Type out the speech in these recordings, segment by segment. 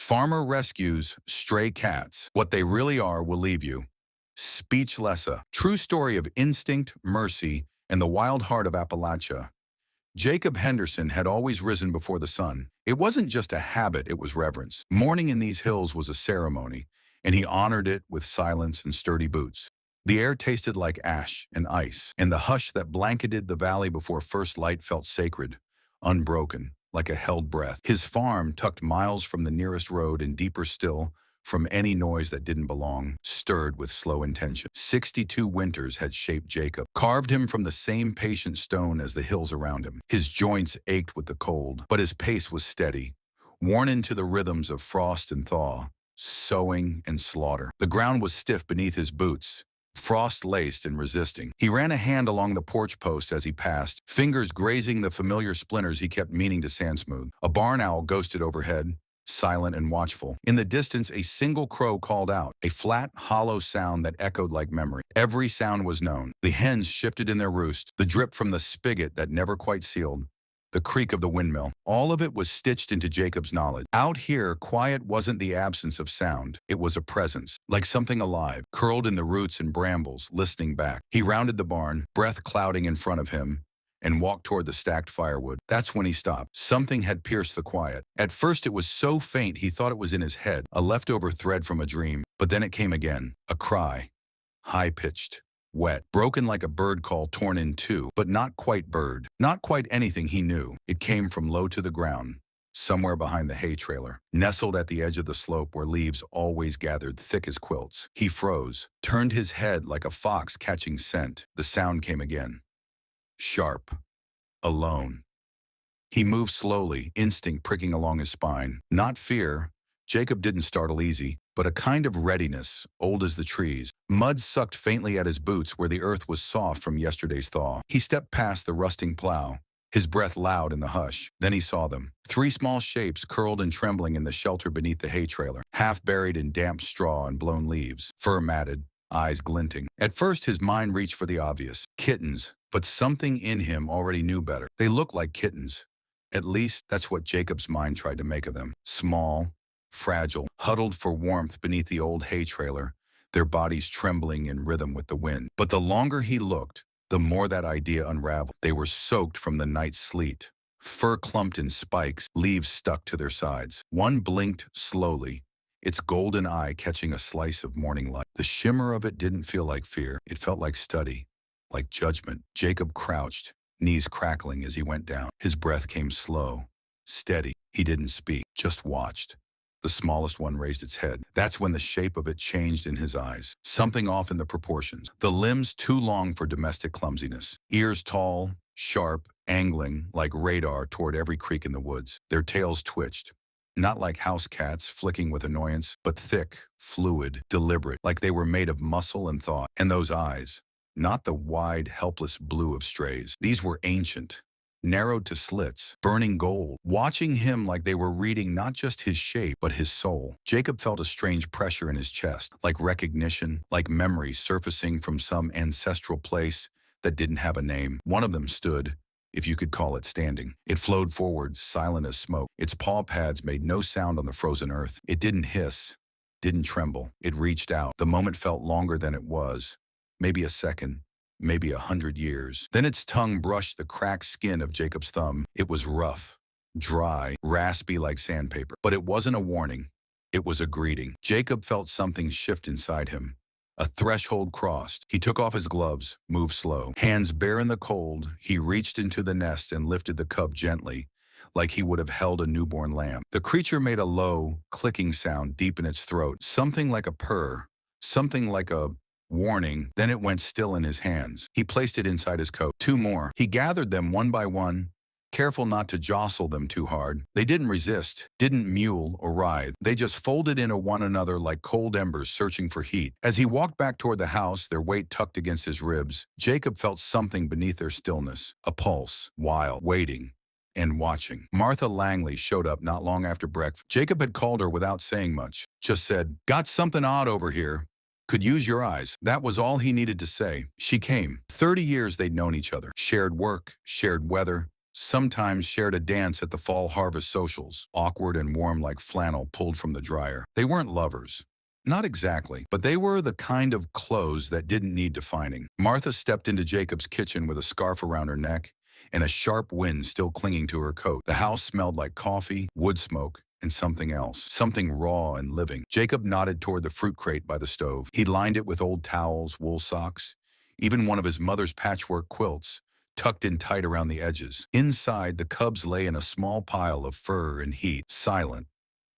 Farmer rescues stray cats. What they really are will leave you speechless. A true story of instinct, mercy, and the wild heart of Appalachia. Jacob Henderson had always risen before the sun. It wasn't just a habit, it was reverence. Mourning in these hills was a ceremony, and he honored it with silence and sturdy boots. The air tasted like ash and ice, and the hush that blanketed the valley before first light felt sacred, unbroken, like a held breath. His farm, tucked miles from the nearest road and deeper still from any noise that didn't belong, stirred with slow intention. 62 winters had shaped Jacob, carved him from the same patient stone as the hills around him. His joints ached with the cold, but his pace was steady, worn into the rhythms of frost and thaw, sowing and slaughter. The ground was stiff beneath his boots, frost-laced and resisting. He ran a hand along the porch post as he passed, fingers grazing the familiar splinters he kept meaning to sand smooth. A barn owl ghosted overhead, silent and watchful. In the distance, a single crow called out, a flat, hollow sound that echoed like memory. Every sound was known. The hens shifted in their roost, the drip from the spigot that never quite sealed, the creak of the windmill. All of it was stitched into Jacob's knowledge. Out here, quiet wasn't the absence of sound. It was a presence, like something alive, curled in the roots and brambles, listening back. He rounded the barn, breath clouding in front of him, and walked toward the stacked firewood. That's when he stopped. Something had pierced the quiet. At first it was so faint he thought it was in his head, a leftover thread from a dream. But then it came again, a cry, high-pitched, wet, broken like a bird call torn in two, but not quite bird, not quite anything he knew. It came from low to the ground, somewhere behind the hay trailer, nestled at the edge of the slope where leaves always gathered thick as quilts. He froze, turned his head like a fox catching scent. The sound came again. Sharp, alone. He moved slowly, instinct pricking along his spine. Not fear. Jacob didn't startle easy, but a kind of readiness, old as the trees. Mud sucked faintly at his boots where the earth was soft from yesterday's thaw. He stepped past the rusting plow, his breath loud in the hush. Then he saw them. Three small shapes curled and trembling in the shelter beneath the hay trailer, half buried in damp straw and blown leaves, fur matted, eyes glinting. At first his mind reached for the obvious. Kittens. But something in him already knew better. They looked like kittens. At least that's what Jacob's mind tried to make of them. Small, fragile, huddled for warmth beneath the old hay trailer, their bodies trembling in rhythm with the wind. But the longer he looked, the more that idea unraveled. They were soaked from the night's sleet, fur clumped in spikes, leaves stuck to their sides. One blinked slowly, its golden eye catching a slice of morning light. The shimmer of it didn't feel like fear. It felt like study, like judgment. Jacob crouched, knees crackling as he went down. His breath came slow, steady. He didn't speak, just watched. The smallest one raised its head. That's when the shape of it changed in his eyes. Something off in the proportions. The limbs too long for domestic clumsiness. Ears tall, sharp, angling like radar toward every creek in the woods. Their tails twitched. Not like house cats flicking with annoyance, but thick, fluid, deliberate, like they were made of muscle and thought. And those eyes, not the wide, helpless blue of strays. These were ancient, narrowed to slits, burning gold, watching him like they were reading not just his shape, but his soul. Jacob felt a strange pressure in his chest, like recognition, like memory surfacing from some ancestral place that didn't have a name. One of them stood, if you could call it standing. It flowed forward, silent as smoke. Its paw pads made no sound on the frozen earth. It didn't hiss, didn't tremble. It reached out. The moment felt longer than it was. Maybe a second, maybe 100 years. Then its tongue brushed the cracked skin of Jacob's thumb. It was rough, dry, raspy like sandpaper. But it wasn't a warning. It was a greeting. Jacob felt something shift inside him. A threshold crossed. He took off his gloves, moved slow. Hands bare in the cold, he reached into the nest and lifted the cub gently, like he would have held a newborn lamb. The creature made a low, clicking sound deep in its throat, something like a purr, something like a warning. Then it went still in his hands. He placed it inside his coat. Two more. He gathered them one by one, careful not to jostle them too hard. They didn't resist, didn't mule or writhe. They just folded into one another like cold embers searching for heat. As he walked back toward the house, their weight tucked against his ribs, Jacob felt something beneath their stillness. A pulse, wild, waiting, and watching. Martha Langley showed up not long after breakfast. Jacob had called her without saying much. Just said, "Got something odd over here. Could use your eyes." That was all he needed to say. She came. 30 years they'd known each other. Shared work, shared weather, sometimes shared a dance at the fall harvest socials, awkward and warm like flannel pulled from the dryer. They weren't lovers. Not exactly, but they were the kind of clothes that didn't need defining. Martha stepped into Jacob's kitchen with a scarf around her neck and a sharp wind still clinging to her coat. The house smelled like coffee, wood smoke, and something else, something raw and living. Jacob nodded toward the fruit crate by the stove. He lined it with old towels, wool socks, even one of his mother's patchwork quilts, tucked in tight around the edges. Inside, the cubs lay in a small pile of fur and heat, silent,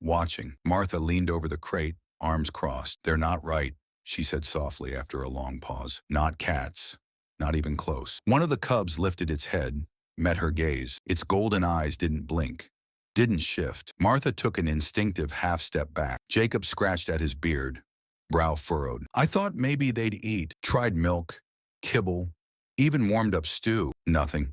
watching. Martha leaned over the crate, arms crossed. "They're not right," she said softly after a long pause. "Not cats. Not even close." One of the cubs lifted its head, met her gaze. Its golden eyes didn't blink, didn't shift. Martha took an instinctive half-step back. Jacob scratched at his beard, brow furrowed. "I thought maybe they'd eat. Tried milk, kibble, even warmed up stew." "Nothing."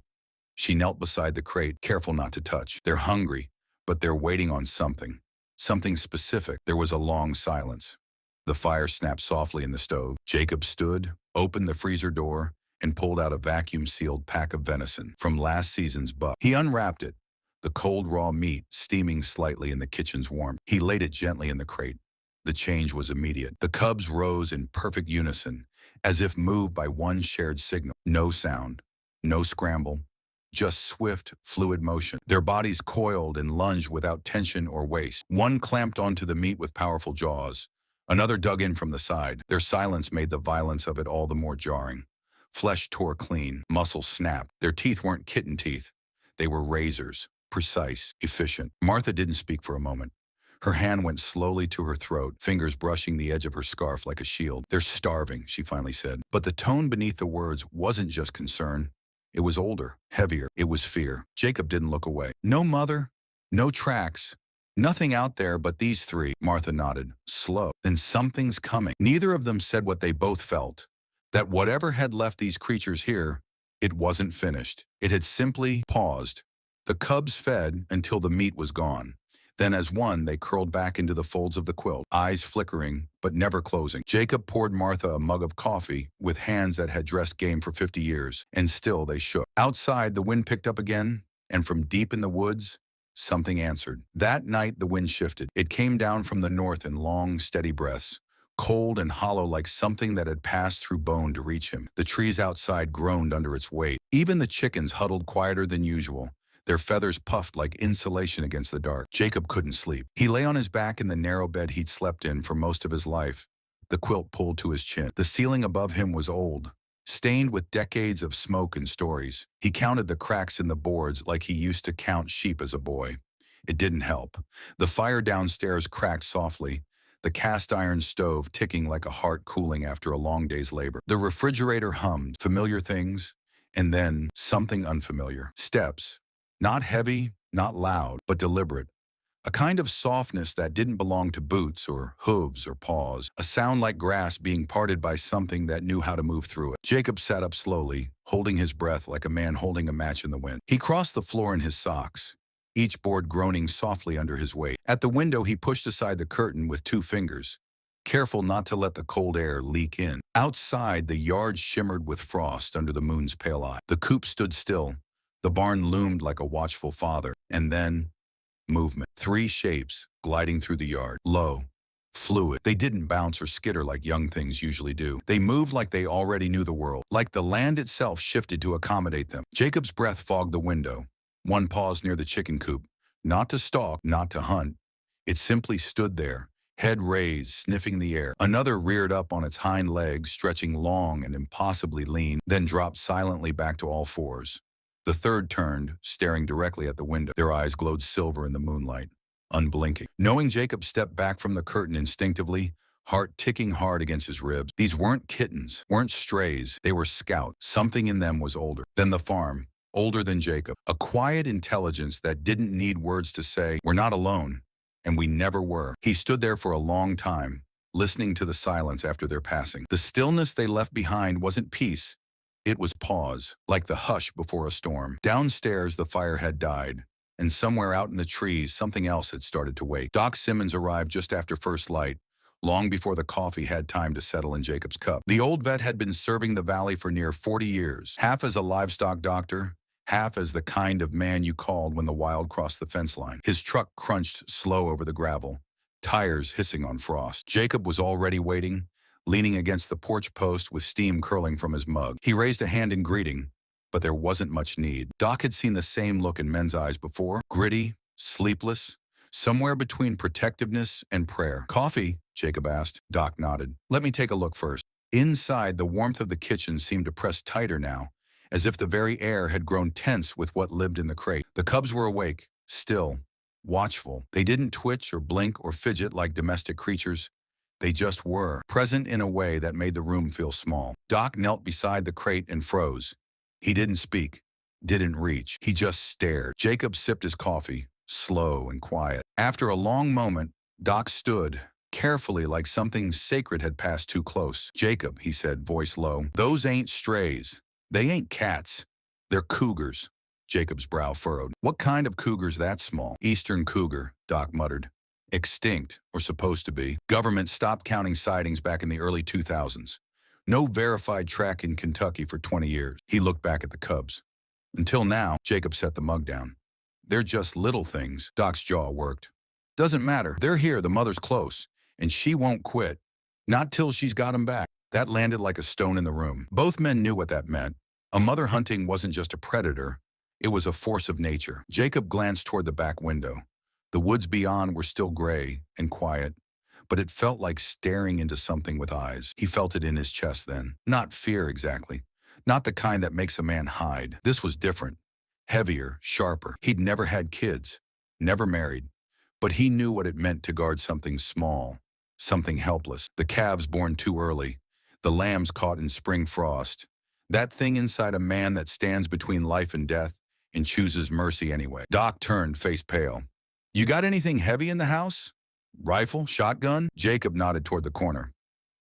She knelt beside the crate, careful not to touch. "They're hungry, but they're waiting on something. Something specific." There was a long silence. The fire snapped softly in the stove. Jacob stood, opened the freezer door, and pulled out a vacuum-sealed pack of venison from last season's buck. He unwrapped it, the cold raw meat steaming slightly in the kitchen's warmth. He laid it gently in the crate. The change was immediate. The cubs rose in perfect unison, as if moved by one shared signal. No sound, no scramble, just swift, fluid motion. Their bodies coiled and lunged without tension or waste. One clamped onto the meat with powerful jaws. Another dug in from the side. Their silence made the violence of it all the more jarring. Flesh tore clean, muscles snapped. Their teeth weren't kitten teeth. They were razors, precise, efficient. Martha didn't speak for a moment. Her hand went slowly to her throat, fingers brushing the edge of her scarf like a shield. "They're starving," she finally said. But the tone beneath the words wasn't just concern. It was older, heavier. It was fear. Jacob didn't look away. "No mother, no tracks, nothing out there but these three." Martha nodded, slow. "Then something's coming." Neither of them said what they both felt, that whatever had left these creatures here, it wasn't finished. It had simply paused. The cubs fed until the meat was gone. Then as one, they curled back into the folds of the quilt, eyes flickering, but never closing. Jacob poured Martha a mug of coffee with hands that had dressed game for 50 years, and still they shook. Outside, the wind picked up again, and from deep in the woods, something answered. That night, the wind shifted. It came down from the north in long, steady breaths, cold and hollow like something that had passed through bone to reach him. The trees outside groaned under its weight. Even the chickens huddled quieter than usual, their feathers puffed like insulation against the dark. Jacob couldn't sleep. He lay on his back in the narrow bed he'd slept in for most of his life, the quilt pulled to his chin. The ceiling above him was old, stained with decades of smoke and stories. He counted the cracks in the boards like he used to count sheep as a boy. It didn't help. The fire downstairs cracked softly, the cast iron stove ticking like a heart cooling after a long day's labor. The refrigerator hummed, familiar things, and then something unfamiliar. Steps. Not heavy, not loud, but deliberate. A kind of softness that didn't belong to boots or hooves or paws. A sound like grass being parted by something that knew how to move through it. Jacob sat up slowly, holding his breath like a man holding a match in the wind. He crossed the floor in his socks, each board groaning softly under his weight. At the window, he pushed aside the curtain with 2 fingers, careful not to let the cold air leak in. Outside, the yard shimmered with frost under the moon's pale eye. The coop stood still. The barn loomed like a watchful father. And then, movement. 3 shapes gliding through the yard. Low, fluid. They didn't bounce or skitter like young things usually do. They moved like they already knew the world, like the land itself shifted to accommodate them. Jacob's breath fogged the window. One paused near the chicken coop, not to stalk, not to hunt. It simply stood there, head raised, sniffing the air. Another reared up on its hind legs, stretching long and impossibly lean, then dropped silently back to all fours. The third turned, staring directly at the window. Their eyes glowed silver in the moonlight, unblinking. Knowing Jacob stepped back from the curtain instinctively, heart ticking hard against his ribs. These weren't kittens, weren't strays. They were scouts. Something in them was older than the farm, older than Jacob. A quiet intelligence that didn't need words to say, "We're not alone," and we never were. He stood there for a long time, listening to the silence after their passing. The stillness they left behind wasn't peace. It was pause, like the hush before a storm. Downstairs, the fire had died, and somewhere out in the trees, something else had started to wake. Doc Simmons arrived just after first light, long before the coffee had time to settle in Jacob's cup. The old vet had been serving the valley for near 40 years, half as a livestock doctor, half as the kind of man you called when the wild crossed the fence line. His truck crunched slow over the gravel, tires hissing on frost. Jacob was already waiting, leaning against the porch post with steam curling from his mug. He raised a hand in greeting, but there wasn't much need. Doc had seen the same look in men's eyes before, gritty, sleepless, somewhere between protectiveness and prayer. "Coffee?" Jacob asked. Doc nodded. "Let me take a look first." Inside, the warmth of the kitchen seemed to press tighter now, as if the very air had grown tense with what lived in the crate. The cubs were awake, still, watchful. They didn't twitch or blink or fidget like domestic creatures. They just were, present in a way that made the room feel small. Doc knelt beside the crate and froze. He didn't speak, didn't reach. He just stared. Jacob sipped his coffee, slow and quiet. After a long moment, Doc stood, carefully like something sacred had passed too close. "Jacob," he said, voice low, "those ain't strays. They ain't cats. They're cougars." Jacob's brow furrowed. "What kind of cougar's that small?" "Eastern cougar," Doc muttered. "Extinct, or supposed to be. Government stopped counting sightings back in the early 2000s. No verified track in Kentucky for 20 years. He looked back at the cubs. "Until now," Jacob set the mug down. "They're just little things." Doc's jaw worked. "Doesn't matter. They're here. The mother's close. And she won't quit. Not till she's got 'em back." That landed like a stone in the room. Both men knew what that meant. A mother hunting wasn't just a predator. It was a force of nature. Jacob glanced toward the back window. The woods beyond were still gray and quiet, but it felt like staring into something with eyes. He felt it in his chest then. Not fear exactly. Not the kind that makes a man hide. This was different. Heavier, sharper. He'd never had kids. Never married. But he knew what it meant to guard something small. Something helpless. The calves born too early. The lambs caught in spring frost. That thing inside a man that stands between life and death and chooses mercy anyway. Doc turned, face pale. "You got anything heavy in the house? Rifle? Shotgun?" Jacob nodded toward the corner.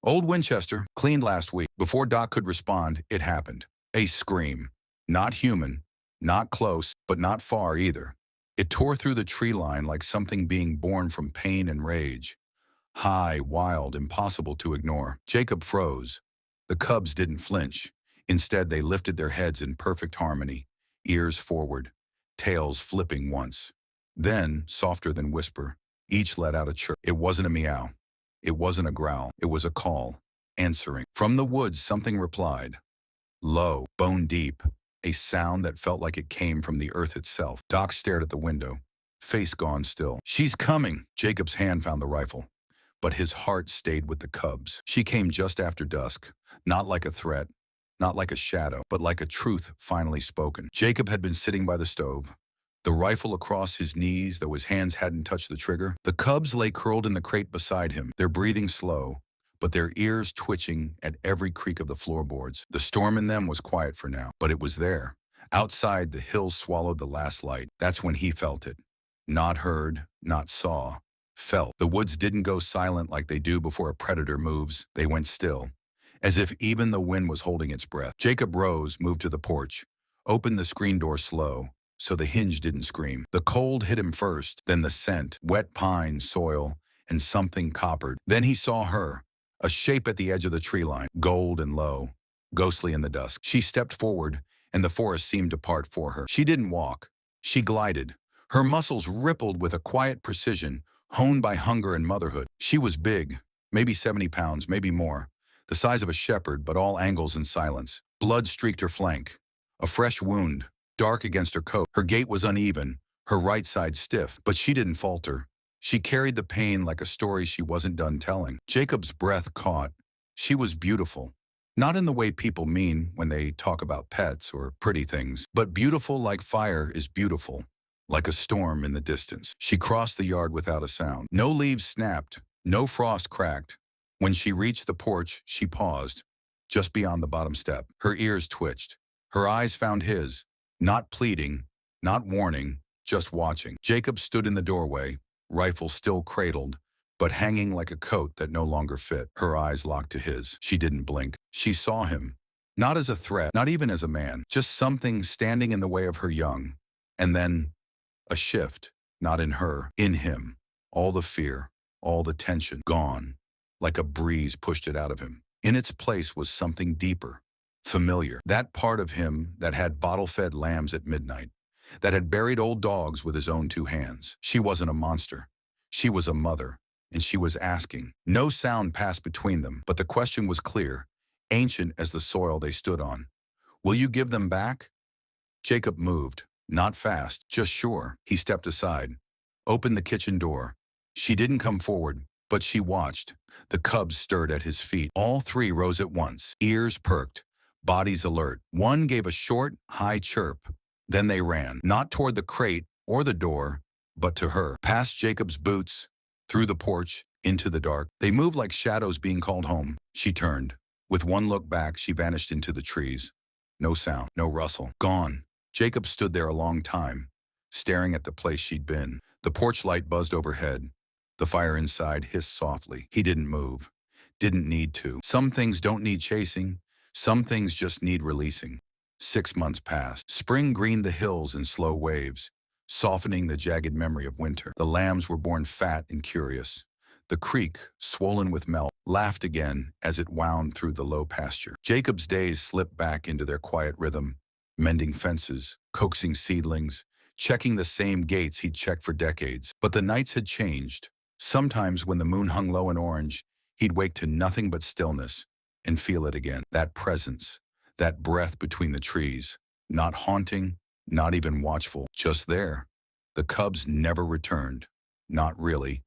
"Old Winchester, cleaned last week." Before Doc could respond, it happened. A scream. Not human, not close, but not far either. It tore through the tree line like something being born from pain and rage. High, wild, impossible to ignore. Jacob froze. The cubs didn't flinch. Instead, they lifted their heads in perfect harmony, ears forward, tails flipping once. Then, softer than whisper, each let out a chirp. It wasn't a meow. It wasn't a growl. It was a call, answering. From the woods, something replied. Low, bone deep, a sound that felt like it came from the earth itself. Doc stared at the window, face gone still. "She's coming!" Jacob's hand found the rifle, but his heart stayed with the cubs. She came just after dusk, not like a threat, not like a shadow, but like a truth finally spoken. Jacob had been sitting by the stove, the rifle across his knees, though his hands hadn't touched the trigger. The cubs lay curled in the crate beside him, their breathing slow, but their ears twitching at every creak of the floorboards. The storm in them was quiet for now, but it was there. Outside, the hills swallowed the last light. That's when he felt it. Not heard, not saw, felt. The woods didn't go silent like they do before a predator moves. They went still, as if even the wind was holding its breath. Jacob rose, moved to the porch, opened the screen door slow, so the hinge didn't scream. The cold hit him first, then the scent, wet pine, soil, and something coppered. Then he saw her, a shape at the edge of the tree line, gold and low, ghostly in the dusk. She stepped forward, and the forest seemed to part for her. She didn't walk. She glided. Her muscles rippled with a quiet precision, honed by hunger and motherhood. She was big, maybe 70 pounds, maybe more, the size of a shepherd, but all angles and silence. Blood streaked her flank, a fresh wound, dark against her coat. Her gait was uneven, her right side stiff, but she didn't falter. She carried the pain like a story she wasn't done telling. Jacob's breath caught. She was beautiful. Not in the way people mean when they talk about pets or pretty things, but beautiful like fire is beautiful, like a storm in the distance. She crossed the yard without a sound. No leaves snapped, no frost cracked. When she reached the porch, she paused, just beyond the bottom step. Her ears twitched. Her eyes found his, not pleading, not warning, just watching. Jacob stood in the doorway, rifle still cradled, but hanging like a coat that no longer fit. Her eyes locked to his. She didn't blink. She saw him, not as a threat, not even as a man, just something standing in the way of her young. And then, a shift, not in her, in him. All the fear, all the tension, gone, like a breeze pushed it out of him. In its place was something deeper, Familiar. That part of him that had bottle-fed lambs at midnight, that had buried old dogs with his own two hands. She wasn't a monster. She was a mother, and she was asking. No sound passed between them, but the question was clear, ancient as the soil they stood on. Will you give them back? Jacob moved, not fast, just sure. He stepped aside, opened the kitchen door. She didn't come forward, but she watched. The cubs stirred at his feet. All three rose at once, ears perked, bodies alert. One gave a short, high chirp. Then they ran, not toward the crate or the door, but to her, past Jacob's boots, through the porch, into the dark. They moved like shadows being called home. She turned. With one look back, she vanished into the trees. No sound, no rustle. Gone. Jacob stood there a long time, staring at the place she'd been. The porch light buzzed overhead. The fire inside hissed softly. He didn't move. Didn't need to. Some things don't need chasing. Some things just need releasing. 6 months passed. Spring greened the hills in slow waves, softening the jagged memory of winter. The lambs were born fat and curious. The creek, swollen with melt, laughed again as it wound through the low pasture. Jacob's days slipped back into their quiet rhythm, mending fences, coaxing seedlings, checking the same gates he'd checked for decades. But the nights had changed. Sometimes when the moon hung low and orange, he'd wake to nothing but stillness and feel it again. That presence, that breath between the trees, not haunting, not even watchful, just there. The cubs never returned. Not really.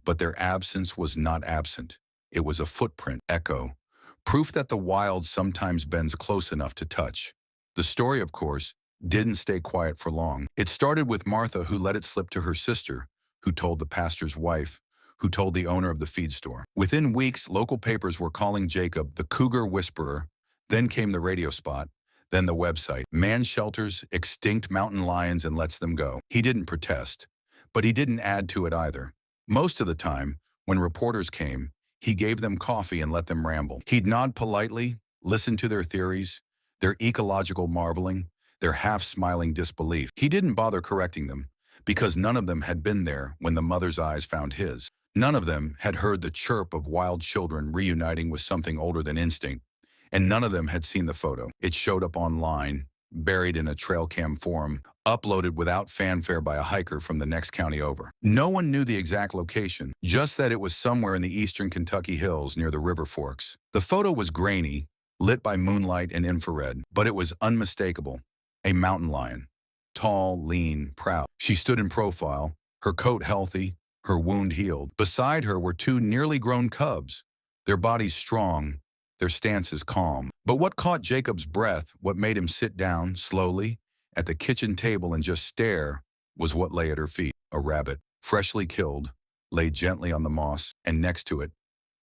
But their absence was not absent. It was a footprint, echo, proof that the wild sometimes bends close enough to touch. The story, of course, didn't stay quiet for long. It started with Martha, who let it slip to her sister, who told the pastor's wife, who told the owner of the feed store. Within weeks, local papers were calling Jacob the Cougar Whisperer. Then came the radio spot, then the website. Man shelters extinct mountain lions and lets them go. He didn't protest, but he didn't add to it either. Most of the time, when reporters came, he gave them coffee and let them ramble. He'd nod politely, listen to their theories, their ecological marveling, their half-smiling disbelief. He didn't bother correcting them, because none of them had been there when the mother's eyes found his. None of them had heard the chirp of wild children reuniting with something older than instinct, and none of them had seen the photo. It showed up online, buried in a trail cam forum, uploaded without fanfare by a hiker from the next county over. No one knew the exact location, just that it was somewhere in the eastern Kentucky hills near the river forks. The photo was grainy, lit by moonlight and infrared, but it was unmistakable. A mountain lion. Tall, lean, proud. She stood in profile, her coat healthy, her wound healed. Beside her were two nearly grown cubs, their bodies strong, their stances calm. But what caught Jacob's breath, what made him sit down, slowly, at the kitchen table and just stare, was what lay at her feet. A rabbit, freshly killed, lay gently on the moss, and next to it,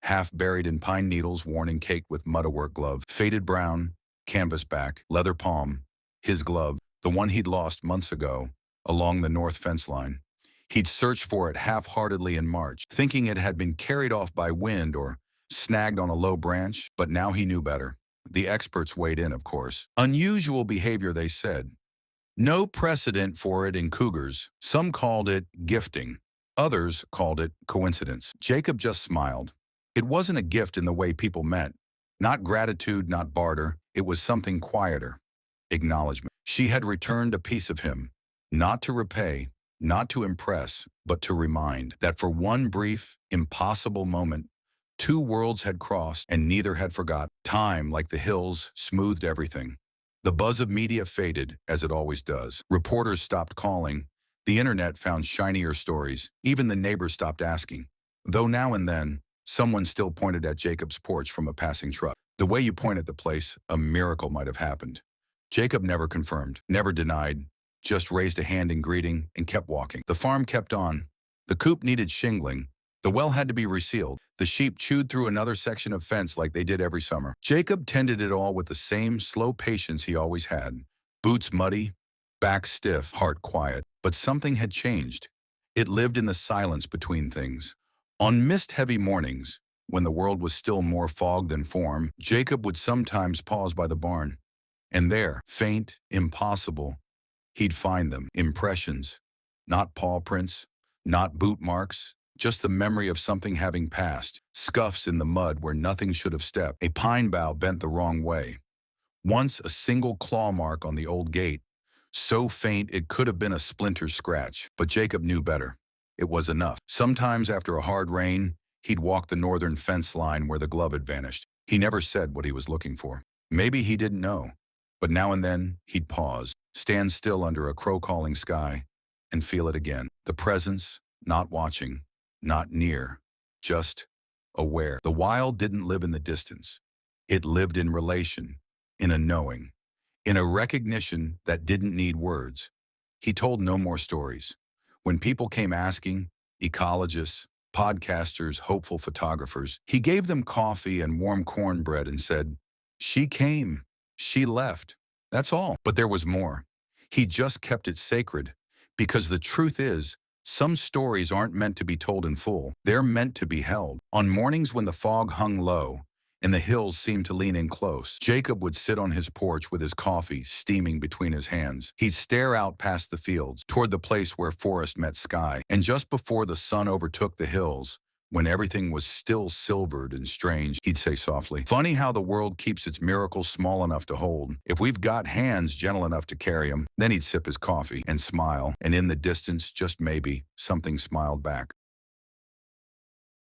half buried in pine needles worn and caked with mud-a-work glove, faded brown, canvas back, leather palm, his glove, the one he'd lost months ago, along the north fence line. He'd searched for it half-heartedly in March, thinking it had been carried off by wind or snagged on a low branch, but now he knew better. The experts weighed in, of course. Unusual behavior, they said. No precedent for it in cougars. Some called it gifting. Others called it coincidence. Jacob just smiled. It wasn't a gift in the way people meant. Not gratitude, not barter. It was something quieter. Acknowledgement. She had returned a piece of him, not to repay, not to impress, but to remind that for one brief, impossible moment, two worlds had crossed and neither had forgot. Time, like the hills, smoothed everything. The buzz of media faded, as it always does. Reporters stopped calling. The internet found shinier stories. Even the neighbors stopped asking. Though now and then, someone still pointed at Jacob's porch from a passing truck. The way you point at the place, a miracle might have happened. Jacob never confirmed, never denied, just raised a hand in greeting and kept walking. The farm kept on. The coop needed shingling. The well had to be resealed. The sheep chewed through another section of fence like they did every summer. Jacob tended it all with the same slow patience he always had. Boots muddy, back stiff, heart quiet. But something had changed. It lived in the silence between things. On mist-heavy mornings, when the world was still more fog than form, Jacob would sometimes pause by the barn. And there, faint, impossible, he'd find them. Impressions. Not paw prints, not boot marks, just the memory of something having passed. Scuffs in the mud where nothing should have stepped. A pine bough bent the wrong way. Once a single claw mark on the old gate, so faint it could have been a splinter scratch. But Jacob knew better. It was enough. Sometimes after a hard rain, he'd walk the northern fence line where the glove had vanished. He never said what he was looking for. Maybe he didn't know. But now and then, he'd pause, stand still under a crow-calling sky, and feel it again. The presence, not watching, not near, just aware. The wild didn't live in the distance. It lived in relation, in a knowing, in a recognition that didn't need words. He told no more stories. When people came asking, ecologists, podcasters, hopeful photographers, he gave them coffee and warm cornbread and said, "She came, she left. That's all." But there was more. He just kept it sacred, because the truth is, some stories aren't meant to be told in full. They're meant to be held. On mornings when the fog hung low and the hills seemed to lean in close, Jacob would sit on his porch with his coffee steaming between his hands. He'd stare out past the fields, toward the place where forest met sky. And just before the sun overtook the hills, when everything was still silvered and strange, he'd say softly, "Funny how the world keeps its miracles small enough to hold, if we've got hands gentle enough to carry 'em." Then he'd sip his coffee and smile, and in the distance, just maybe, something smiled back.